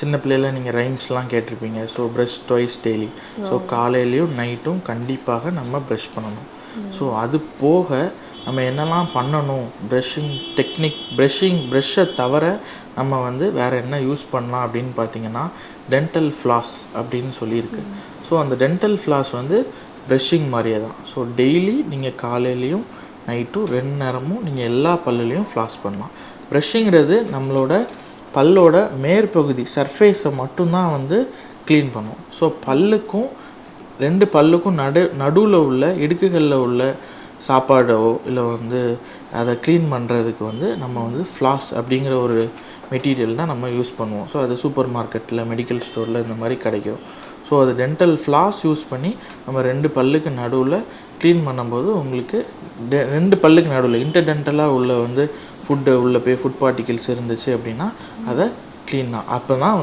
சின்ன பிள்ளையில நீங்கள் ரைம்ஸ்லாம் கேட்டிருப்பீங்க. So brush twice daily. So காலையிலையும் நைட்டும் கண்டிப்பாக நம்ம ப்ரஷ் பண்ணணும். ஸோ அது போக நம்ம என்னெல்லாம் பண்ணணும், ப்ரஷ்ஷை தவிர நம்ம வந்து வேறு என்ன யூஸ் பண்ணலாம் அப்படின்னு பார்த்தீங்கன்னா டென்டல் ஃப்ளாஸ் அப்படின்னு சொல்லியிருக்கு. ஸோ அந்த டென்டல் ஃப்ளாஸ் வந்து ப்ரஷ்ஷிங் மாதிரியே தான். ஸோ டெய்லி நீங்கள் காலையிலையும் நைட்டும் 2 நேரமும் நீங்கள் எல்லா பல்லுலேயும் ஃப்ளாஸ் பண்ணலாம். ப்ரஷ்ஷிங்கிறது நம்மளோட பல்லோட மேற்பகுதி சர்ஃபேஸை மட்டும்தான் வந்து க்ளீன் பண்ணும். ஸோ பல்லுக்கும் 2 பல்லுக்கும் நடுவில் உள்ள இடுக்குகளில் உள்ள சாப்பாடோ இல்லை வந்து அதை க்ளீன் பண்ணுறதுக்கு வந்து நம்ம வந்து ஃப்ளாஸ் அப்படிங்கிற ஒரு மெட்டீரியல் தான் நம்ம யூஸ் பண்ணுவோம். ஸோ அது சூப்பர் மார்க்கெட்டில், மெடிக்கல் ஸ்டோரில் இந்த மாதிரி கிடைக்கும். ஸோ அது டென்டல் ஃப்ளாஸ் யூஸ் பண்ணி நம்ம 2 பல்லுக்கு நடுவில் க்ளீன் பண்ணும்போது உங்களுக்கு 2 பல்லுக்கு நடுவில் இன்டர்டென்டலாக உள்ள வந்து ஃபுட்டு உள்ளே போய் ஃபுட் பார்ட்டிகிள்ஸ் இருந்துச்சு அப்படின்னா அதை க்ளீன் தான். அப்போ தான்